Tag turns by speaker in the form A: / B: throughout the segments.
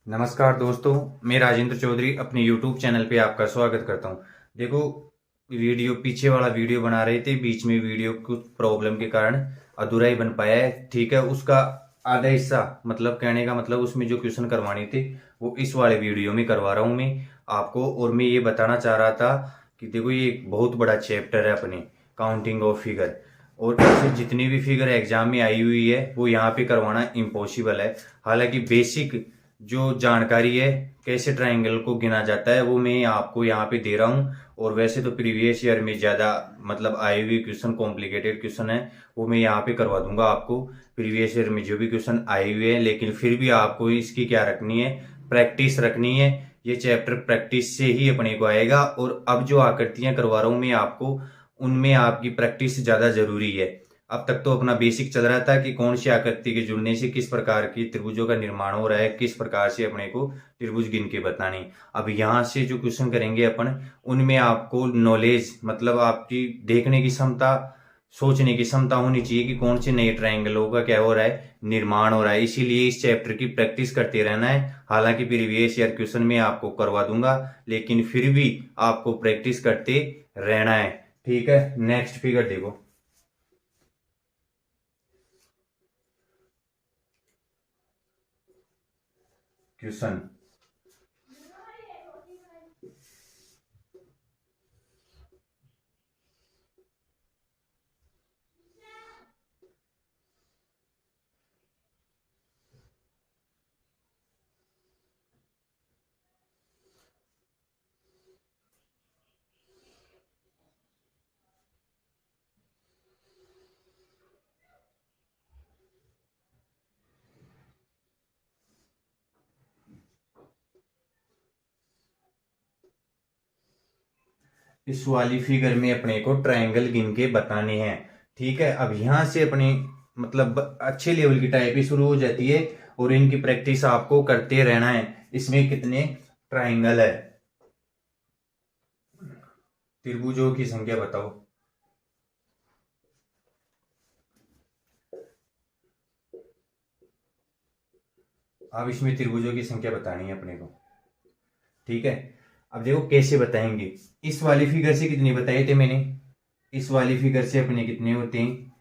A: नमस्कार दोस्तों, मैं राजेंद्र चौधरी अपने YouTube चैनल पे आपका स्वागत करता हूँ। देखो, वीडियो पीछे वाला वीडियो बना रहे थे, बीच में वीडियो कुछ प्रॉब्लम के कारण अधूरा ही बन पाया है। ठीक है, उसका आधा हिस्सा मतलब कहने का मतलब उसमें जो क्वेश्चन करवाने थे वो इस वाले वीडियो में करवा रहा हूँ मैं आपको। और मैं ये बताना चाह रहा था कि देखो, ये एक बहुत बड़ा चैप्टर है अपने काउंटिंग ऑफ फिगर, और ऐसे जितनी भी फिगर एग्जाम में आई हुई है वो यहाँ पे करवाना इम्पॉसिबल है। हालांकि बेसिक जो जानकारी है कैसे ट्रायंगल को गिना जाता है वो मैं आपको यहाँ पे दे रहा हूँ। और वैसे तो प्रीवियस ईयर में ज्यादा मतलब आए हुए क्वेश्चन, कॉम्प्लिकेटेड क्वेश्चन है, वो मैं यहाँ पे करवा दूंगा आपको। प्रीवियस ईयर में जो भी क्वेश्चन आए हुए हैं, लेकिन फिर भी आपको इसकी क्या रखनी है, प्रैक्टिस रखनी है। ये चैप्टर प्रैक्टिस से ही अपने को आएगा। और अब जो आकृतियां करवा रहा हूँ मैं आपको, उनमें आपकी प्रैक्टिस ज्यादा जरूरी है। अब तक तो अपना बेसिक चल रहा था कि कौन सी आकृति के जुड़ने से किस प्रकार की त्रिभुजों का निर्माण हो रहा है, किस प्रकार से अपने को त्रिभुज गिन के बताने। अब यहाँ से जो क्वेश्चन करेंगे अपन, उनमें आपको नॉलेज मतलब आपकी देखने की क्षमता, सोचने की क्षमता होनी चाहिए कि कौन से नए ट्रायंगलों का क्या हो रहा है, निर्माण हो रहा है। इसीलिए इस चैप्टर की प्रैक्टिस करते रहना है। हालांकि प्रीवियस ईयर क्वेश्चन में आपको करवा दूंगा, लेकिन फिर भी आपको प्रैक्टिस करते रहना है। ठीक है, नेक्स्ट फिगर देखो। क्वेश्चन, इस वाली फिगर में अपने को ट्रायंगल गिन के बताने हैं। ठीक है, अब यहां से अपने मतलब अच्छे लेवल की टाइप ही शुरू हो जाती है, और इनकी प्रैक्टिस आपको करते रहना है। इसमें कितने ट्रायंगल है, त्रिभुजों की संख्या बताओ। अब इसमें त्रिभुजों की संख्या बतानी है अपने को। ठीक है, अब देखो कैसे बताएंगे। इस वाली फिगर से कितने बताए थे मैंने, इस वाली फिगर से अपने कितने होते हैं।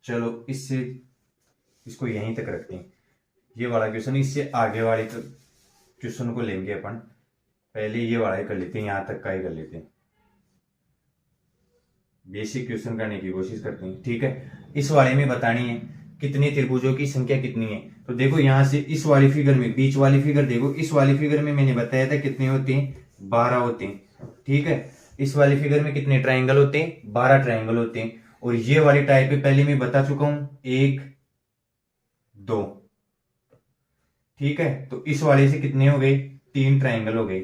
A: चलो इससे इसको यहीं तक रखते हैं, ये वाला क्वेश्चन। इससे आगे वाले क्वेश्चन को लेंगे अपन, पहले ये वाला ही कर लेते हैं, यहां तक का ही कर लेते हैं। बेसिक क्वेश्चन करने की कोशिश करते हैं। ठीक है, इस वाले में बतानी है कितने त्रिभुजों की संख्या कितनी है। तो देखो यहां से इस वाली फिगर में, बीच वाली फिगर देखो, इस वाली फिगर में मैंने बताया था कितने होते हैं, 12 होते हैं। ठीक है, इस वाली फिगर में कितने ट्राइंगल होते हैं, 12 ट्राइंगल होते हैं। और ये वाली टाइप पे पहले मैं बता चुका हूं, 1 2। ठीक है, तो इस वाले से कितने हो गए, 3 ट्राइंगल हो गए।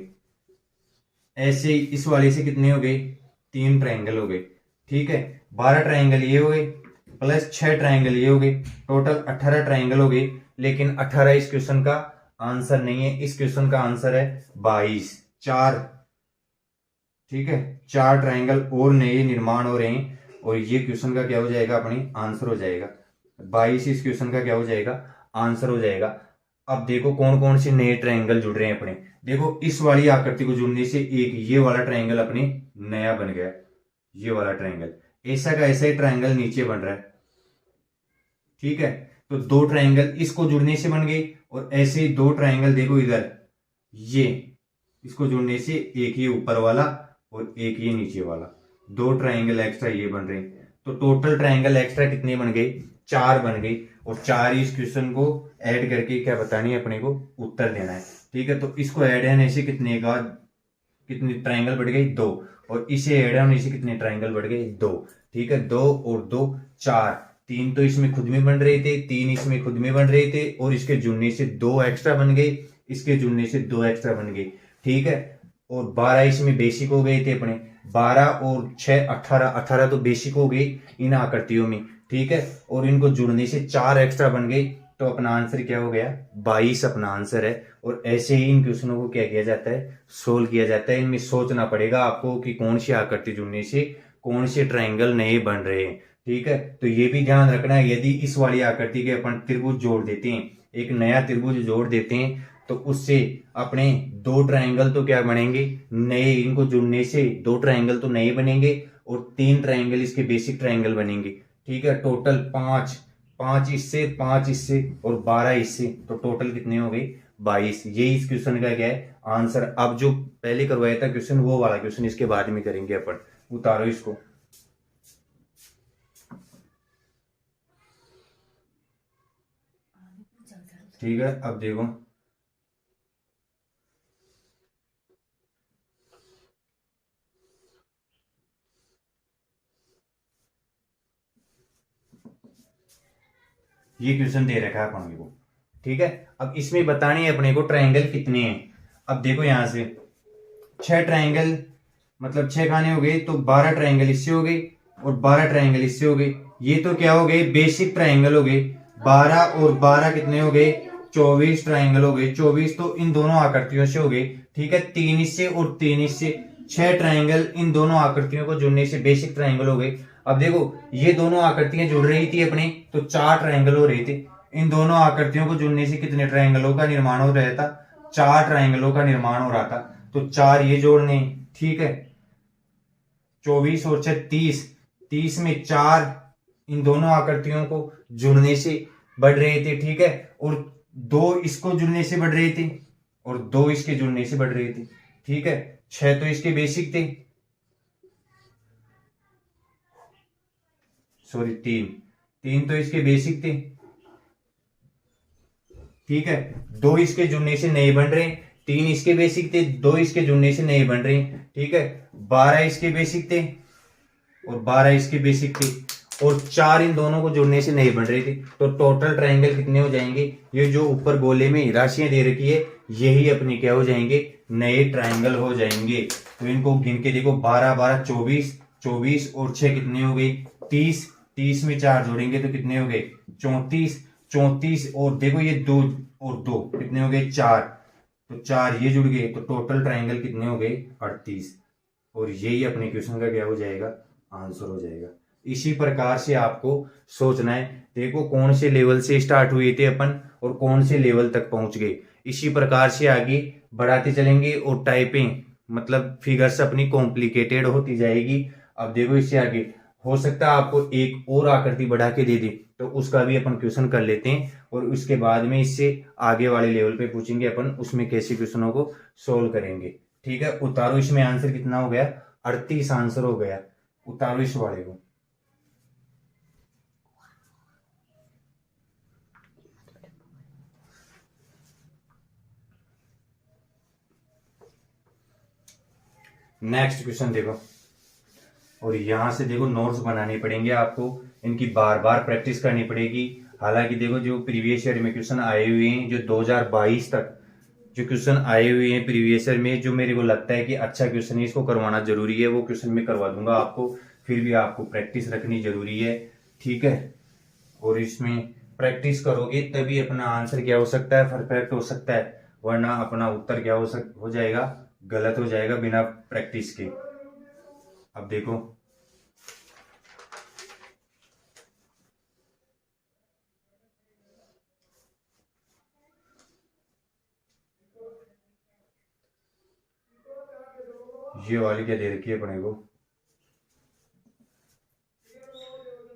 A: ऐसे इस वाले से कितने हो गए, 3 ट्राइंगल हो गए। ठीक है, 12 ट्राइंगल ये हो गए प्लस 6 ट्राइंगल ये हो गए, टोटल 18 ट्राइंगल हो गए। लेकिन 18 इस क्वेश्चन का आंसर नहीं है, इस क्वेश्चन का आंसर है 22, 4। ठीक है, 4 ट्राइंगल और नए निर्माण हो रहे हैं, और ये क्वेश्चन का क्या हो जाएगा, अपने आंसर हो जाएगा 22। इस क्वेश्चन का क्या हो जाएगा, आंसर हो जाएगा। अब देखो कौन कौन से नए ट्रायंगल जुड़ रहे हैं अपने। देखो इस वाली आकृति को जुड़ने से एक ये वाला ट्रायंगल अपने नया बन गया, ये वाला ट्रायंगल। ऐसा का ऐसा ही ट्रायंगल नीचे बन रहा है। ठीक है, तो 2 ट्रायंगल इसको जुड़ने से बन गए, और ऐसे ही 2 ट्रायंगल देखो इधर, ये इसको जुड़ने से एक ये ऊपर वाला और एक ये नीचे वाला, 2 ट्रायंगल एक्स्ट्रा ये बन रहे हैं। तो टोटल ट्रायंगल एक्स्ट्रा कितने बन गए, 4 बन गए। और 4 इस क्वेश्चन को ऐड करके क्या बतानी है अपने को, उत्तर देना है। ठीक है, तो इसको ऐड होने से कितने का, कितने ट्रायंगल बढ़ गए, 2। और इसे ऐड होने से कितने ट्रायंगल बढ़ गए, 2। ठीक है, 2 और 2 4, 3 तो इसमें खुद में बन रहे थे, 3 इसमें खुद में बन रहे थे, और इसके जुड़ने से 2 एक्स्ट्रा बन गए, इसके जुड़ने से 2 एक्स्ट्रा बन गए। ठीक है, और 12 इसमें बेसिक हो गए थे अपने, 12 और 6 18, 18 तो बेसिक हो गए इन आकृतियों में। ठीक है, और इनको जुड़ने से 4 एक्स्ट्रा बन गए, तो अपना आंसर क्या हो गया, 22 अपना आंसर है। और ऐसे ही इन क्वेश्चनों को क्या किया जाता है, सोल्व किया जाता है। इनमें सोचना पड़ेगा आपको कि कौन सी आकृति जुड़ने से कौन से ट्रायंगल नए बन रहे हैं। ठीक है, तो ये भी ध्यान रखना है, यदि इस वाली आकृति के अपन त्रिभुज जोड़ देते हैं एक नया त्रिभुज जोड़ देते हैं तो उससे अपने दो ट्रायंगल तो क्या बनेंगे नए, इनको जुड़ने से दो ट्रायंगल तो नए बनेंगे और तीन ट्रायंगल इसके बेसिक ट्रायंगल बनेंगे। ठीक है, टोटल पांच, पांच इससे और 12 इससे, तो टोटल कितने हो गए 22। यही इस क्वेश्चन का क्या है आंसर। अब जो पहले करवाया था क्वेश्चन वो वाला क्वेश्चन इसके बाद में करेंगे अपन। उतारो इसको। ठीक है, अब देखो ये क्वेश्चन दे रखा है अपन को। ठीक है, अब इसमें बतानी है अपने को ट्रायंगल कितने हैं। अब देखो यहां से 6 ट्रायंगल, मतलब 6 खाने हो गए तो 12 ट्रायंगल इससे हो गए और 12 ट्रायंगल इससे हो गए। ये तो क्या हो गए बेसिक ट्रायंगल हो गए। 12 और 12 कितने हो गए 24 ट्रायंगल हो गए। 24 तो इन दोनों आकृतियों से हो गए। ठीक है, 3 इससे और 3 इससे, 6 ट्रायंगल इन दोनों आकृतियों को जोड़ने से बेसिक ट्रायंगल हो गए। अब देखो ये दोनों आकृतियां जुड़ रही थी अपने तो 4 ट्रायंगल हो रहे थे। इन दोनों आकृतियों को जुड़ने से कितने ट्रायंगलों का निर्माण हो रहा था 4 ट्रायंगलों का निर्माण हो रहा था। तो 4 ये जोड़ने, ठीक है, 24 और 6 30, 30 में 4 इन दोनों आकृतियों को जुड़ने से बढ़ रहे थे। ठीक है, और 2 इसको जुड़ने से बढ़ रहे थे और 2 इसके जुड़ने से बढ़ रहे थे। ठीक है, 6 तो इसके बेसिक थे, सॉरी 3 तो इसके बेसिक थे। ठीक है, 2 इसके जुड़ने से नए बन रहे, 3 इसके बेसिक थे, 2 इसके जुड़ने से नए बन रहे। ठीक है, 12 इसके बेसिक थे और 12 इसके बेसिक थे और 4 इन दोनों को जोड़ने से नए बन रहे थे। तो टोटल ट्रायंगल कितने हो जाएंगे, ये जो ऊपर गोले में राशियां दे रखी है यही अपने क्या हो जाएंगे नए ट्रायंगल हो जाएंगे। तो इनको गिन के देखो 12 12 24, 24 और 6 कितने हो गए 30, 30 में 4 जोड़ेंगे तो कितने हो गए 34, 34 और देखो ये 2 और 2 कितने हो गए 4, तो 4 ये जुड़ गए तो टोटल ट्रायंगल कितने हो गए 38। और यही अपने क्वेश्चन का क्या हो जाएगा आंसर हो जाएगा। इसी प्रकार से आपको सोचना है। देखो कौन से लेवल से स्टार्ट हुए थे अपन और कौन से लेवल तक पहुंच गए, इसी प्रकार से आगे बढ़ाते चलेंगे और टाइपिंग मतलब फिगर्स अपनी कॉम्प्लिकेटेड होती जाएगी। अब देखो इससे आगे हो सकता है आपको एक और आकृति बढ़ा के दे दे तो उसका भी अपन क्वेश्चन कर लेते हैं और उसके बाद में इससे आगे वाले लेवल पे पूछेंगे अपन उसमें कैसे क्वेश्चनों को सोल्व करेंगे। ठीक है, उतारो इसमें आंसर कितना हो गया 38 आंसर हो गया। उतारो इस वाले को। नेक्स्ट क्वेश्चन देखो, और यहां से देखो नोट्स बनाने पड़ेंगे आपको, इनकी बार बार प्रैक्टिस करनी पड़ेगी। हालांकि देखो जो प्रीवियस ईयर में क्वेश्चन आए हुए हैं जो 2022 तक जो क्वेश्चन आए हुए हैं प्रीवियस ईयर में, जो मेरे को लगता है कि अच्छा क्वेश्चन है इसको करवाना जरूरी है, वो क्वेश्चन मैं करवा दूंगा आपको। फिर भी आपको प्रैक्टिस रखनी जरूरी है। ठीक है, और इसमें प्रैक्टिस करोगे तभी अपना आंसर क्या हो सकता है परफेक्ट हो सकता है, वरना अपना उत्तर क्या हो जाएगा गलत हो जाएगा बिना प्रैक्टिस के। अब देखो ये वाली क्या दे रखी है अपने को,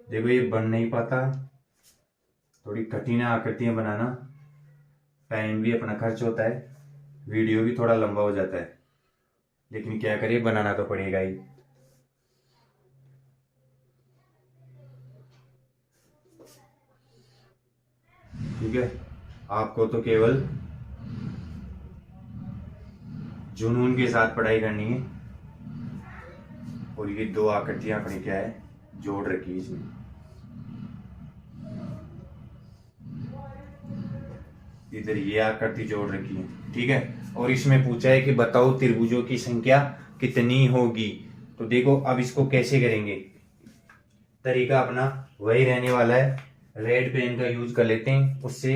A: देखो ये बन नहीं पाता, थोड़ी कठिन आकृतियां बनाना, टाइम भी अपना खर्च होता है, वीडियो भी थोड़ा लंबा हो जाता है, लेकिन क्या करिए बनाना तो पड़ेगा ही। ठीक है, आपको तो केवल जुनून के साथ पढ़ाई करनी है। और ये 2 आकृतियां अपनी क्या है जोड़ रखी है इसमें, इधर ये आकृति जोड़ रखी है। ठीक है, और इसमें पूछा है कि बताओ त्रिभुजों की संख्या कितनी होगी। तो देखो अब इसको कैसे करेंगे, तरीका अपना वही रहने वाला है, रेड पेन का यूज कर लेते हैं, उससे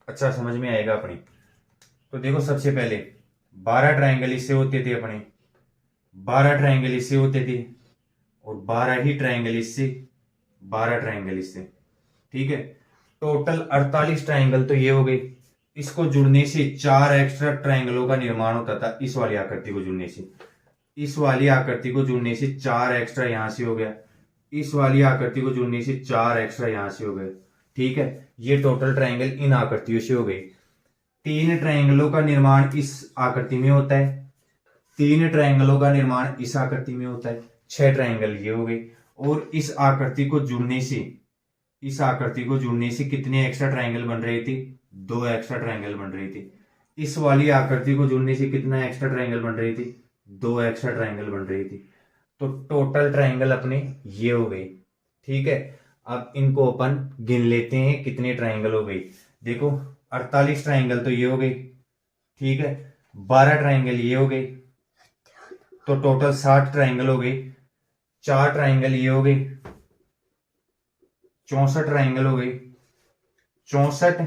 A: अच्छा समझ में आएगा अपने। तो देखो सबसे पहले 12 ट्रायंगल इससे होते थे अपने, 12 ट्रायंगल इससे होते थे और 12 ही ट्रायंगल इससे, 12 ट्रायंगल इससे। ठीक है, टोटल 48 ट्राइंगल तो ये हो गए। इसको जुड़ने से 4 एक्स्ट्रा ट्राइंगलों का निर्माण होता था इस वाली आकृति को जुड़ने से। इस वाली आकृति को जुड़ने से 4 एक्स्ट्रा यहां से हो गया। इस वाली आकृति को जुड़ने से 4 एक्स्ट्रा यहां से हो गए। ठीक है, ये टोटल ट्राइंगल इन आकृतियों से हो गई। 3 ट्राइंगलों का निर्माण इस आकृति में होता है। 3 ट्राइंगलों का निर्माण इस आकृति में होता है। 6 ट्राइंगल ये हो गए। और इस आकृति को जुड़ने से, इस आकृति को जुड़ने से कितने एक्स्ट्रा ट्राइंगल बन रहे थे? 2 एक्स्ट्रा ट्राइंगल बन रहे थे। इस वाली आकृति को जुड़ने से कितना एक्स्ट्रा ट्राइंगल बन रहे थे? 2 एक्स्ट्रा ट्राइंगल बन रही थी। तो टोटल ट्राइंगल अपने ये हो गए। ठीक है, अब इनको अपन गिन लेते हैं कितने ट्राइंगल हो गए। देखो 48 ट्राइंगल तो ये हो गए। ठीक है, 12 ट्राइंगल ये हो गए, तो टोटल 60 ट्राइंगल हो गए। 4 ट्राइंगल ये हो गए, 64 ट्राइंगल हो गए। 64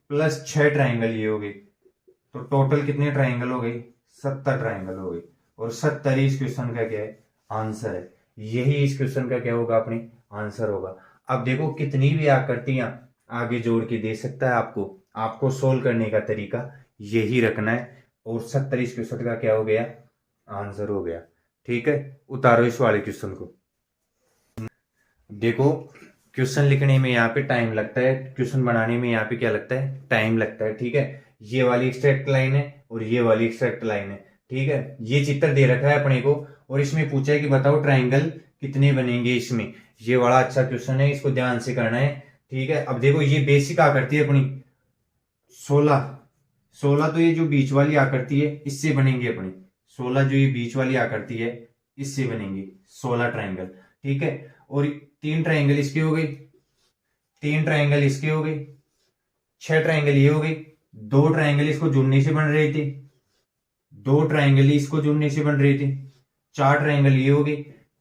A: प्लस 6 ट्राइंगल ये हो गए, तो टोटल कितने ट्राइंगल हो गए? 70 ट्राइंगल हो गए। और 70 इस क्वेश्चन का क्या है? आंसर है। यही इस क्वेश्चन का क्या होगा? अपने आंसर होगा। अब देखो कितनी भी आकृतियां आगे जोड़ के दे सकता है आपको, आपको सोल्व करने का तरीका यही रखना है। और 70 इस क्वेश्चन का क्या हो गया? आंसर हो गया। ठीक है, उतारो इस वाले क्वेश्चन को। देखो क्वेश्चन लिखने में यहाँ पे टाइम लगता है, क्वेश्चन बनाने में यहाँ पे क्या लगता है? टाइम लगता है। ठीक है, ये वाली स्ट्रेट लाइन है और ये वाली स्ट्रेट लाइन है। ठीक है, ये चित्र दे रखा है अपने को और इसमें पूछा है कि बताओ ट्राइंगल कितने बनेंगे इसमें। ये बड़ा अच्छा क्वेश्चन है, इसको ध्यान से करना है। ठीक है, अब देखो ये बेसिक आकृति है अपनी 16 तो ये जो बीच वाली आकृति है इससे बनेंगे अपनी 16, जो ये बीच वाली आकृति है इससे बनेंगे 16 ट्राइंगल। ठीक है, और 3 ट्राइंगल इसके हो गए, 3 ट्राइंगल इसके हो गए, 6 ट्राइंगल ये हो गए। 2 ट्राइंगल इसको जुड़ने से बन रहे थे, 2 ट्राइंगल इसको जुड़ने से बन रहे थे। 4 ट्राइंगल ये हो गए,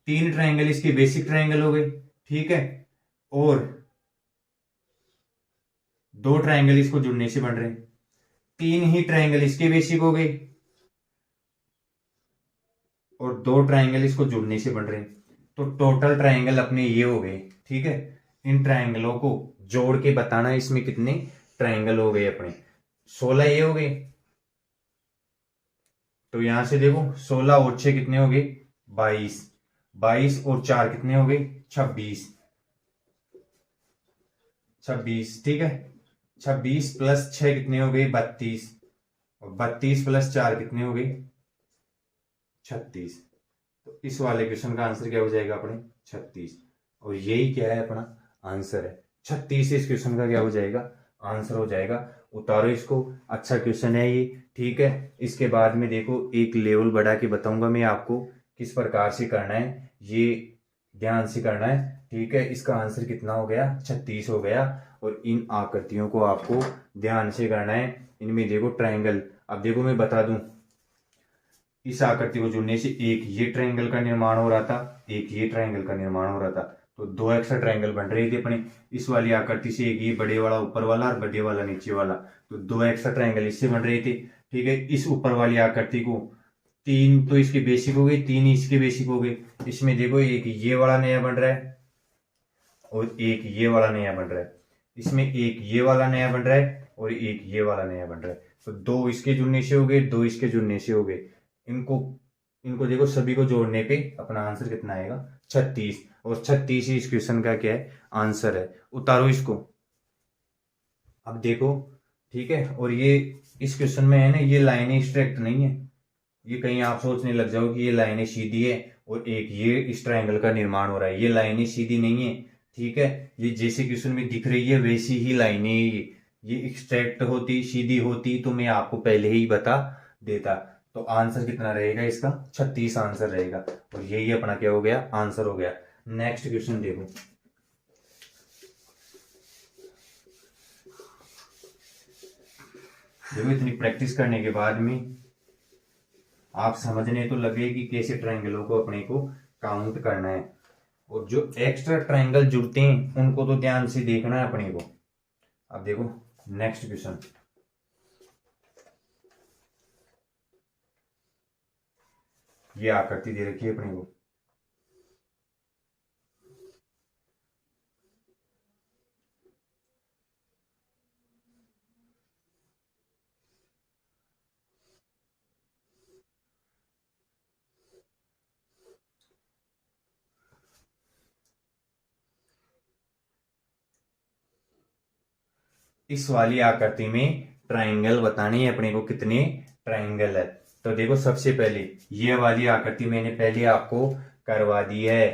A: 3 ट्राइंगल इसके बेसिक ट्राइंगल हो गए। ठीक है, और 2 ट्राइंगल इसको जुड़ने से बन रहे, 3 ही ट्राइंगल इसके बेसिक हो गए और 2 ट्राइंगल इसको जुड़ने से बन रहे। तो टोटल ट्राइंगल अपने ये हो गए। ठीक है, इन ट्राइंगलों को जोड़ के बताना इसमें कितने ट्राइंगल हो गए अपने। 16 ये हो गए, तो यहां से देखो 16 और 6 कितने हो गए? 22। 22 और 4 कितने हो गए? 26। 26। ठीक है, 26 प्लस 6 कितने हो गए? 32। और 32 प्लस 4 कितने हो गए? 36। तो इस वाले क्वेश्चन का आंसर क्या हो जाएगा अपने? 36। और यही क्या है? अपना आंसर है 36। इस क्वेश्चन का क्या हो जाएगा? आंसर हो जाएगा। उतारो इसको, अच्छा क्वेश्चन है ये। ठीक है, इसके बाद में देखो एक लेवल बढ़ा के बताऊंगा मैं आपको किस प्रकार से करना है, ये ध्यान से करना है। ठीक है, इसका आंसर कितना हो गया? 36 हो गया। और इन आकृतियों को आपको ध्यान से करना है। इनमें देखो ट्राइंगल, अब देखो मैं बता दूं, इस आकृति को जुड़ने से एक ये ट्रायंगल का निर्माण हो रहा था, एक ये ट्रायंगल का निर्माण हो रहा था, तो 2 एक्स्ट्रा ट्रायंगल बन रहे थे अपने इस वाली आकृति से। एक ये बड़े वाला ऊपर वाला और बड़े वाला नीचे वाला, तो 2 एक्स्ट्रा ट्रायंगल इससे बन रहे थे। ठीक है, इस ऊपर वाली आकृति को 3 तो इसके बेसिक हो गए, 3 इसके बेसिक हो गए। इसमें देखो एक ये वाला नया बन रहा है और एक ये वाला नया बन रहा है। इसमें एक ये वाला नया बन रहा है और एक ये वाला नया बन रहा है। तो 2 इसके जुड़ने से हो गए, 2 इसके जुड़ने से हो गए। इनको इनको देखो सभी को जोड़ने पे अपना आंसर कितना आएगा? 36। और 36 ही इस क्वेश्चन का क्या है? आंसर है। उतारो इसको, अब देखो। ठीक है, और ये इस क्वेश्चन में है ना, ये लाइनें स्ट्रेक्ट नहीं है। ये कहीं आप सोचने लग जाओ कि ये लाइनें सीधी है और एक ये इस ट्रायंगल का निर्माण हो रहा है, ये लाइनें सीधी नहीं है। ठीक है, ये जैसे क्वेश्चन में दिख रही है वैसी ही लाइनें, ये स्ट्रेक्ट होती सीधी होती तो मैं आपको पहले ही बता देता। तो आंसर कितना रहेगा इसका? 36 आंसर रहेगा। और यही अपना क्या हो गया? आंसर हो गया। नेक्स्ट क्वेश्चन देखो। देखो इतनी प्रैक्टिस करने के बाद में आप समझने तो लगे कि कैसे ट्रायंगलों को अपने को काउंट करना है, और जो एक्स्ट्रा ट्रायंगल जुड़ते हैं उनको तो ध्यान से देखना है अपने को। अब देखो नेक्स्ट क्वेश्चन, ये आकृति दे रखी है अपने को। इस वाली आकृति में ट्राइंगल बतानी है अपने को, कितने ट्राइंगल है। तो देखो सबसे पहले ये वाली आकृति मैंने पहले आपको करवा दी है।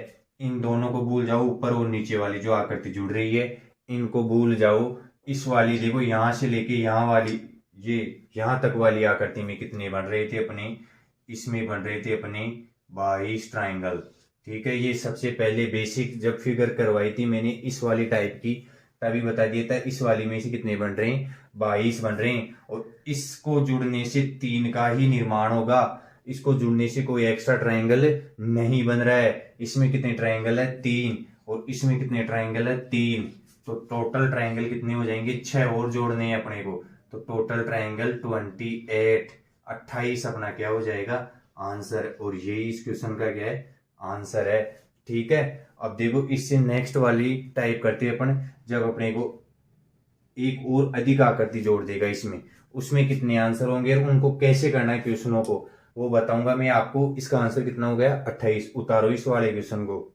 A: इन दोनों को भूल जाओ, ऊपर और नीचे वाली जो आकृति जुड़ रही है इनको भूल जाओ। इस वाली देखो यहां से लेके यहां वाली, ये यहां तक वाली आकृति में कितने बन रहे थे अपने, इसमें बन रहे थे अपने 22 ट्राइंगल। ठीक है, ये सबसे पहले बेसिक जब फिगर करवाई थी मैंने इस वाली टाइप की, तभी बता दिया था इस वाली में से कितने बन रहे हैं, 22 बन रहे हैं। और इसको जुड़ने से 3 का ही निर्माण होगा, इसको जुड़ने से कोई एक्स्ट्रा ट्राइंगल नहीं बन रहा है। इसमें कितने ट्राइंगल है, 3, और इसमें कितने ट्राइंगल है, 3। तो टोटल ट्राइंगल कितने हो जाएंगे, 6 और जोड़ने हैं अपने को। तो टोटल ट्राइंगल 28 अपना क्या हो जाएगा, आंसर। और यही इस क्वेश्चन का क्या है, आंसर है। ठीक है, अब देखो इससे नेक्स्ट वाली टाइप करते हैं अपन, जब अपने को एक और अधिक आकृति जोड़ देगा इसमें, उसमें कितने आंसर होंगे और उनको कैसे करना है क्वेश्चनों को वो बताऊंगा मैं आपको। इसका आंसर कितना हो गया, 28। उतारो इस वाले क्वेश्चन को।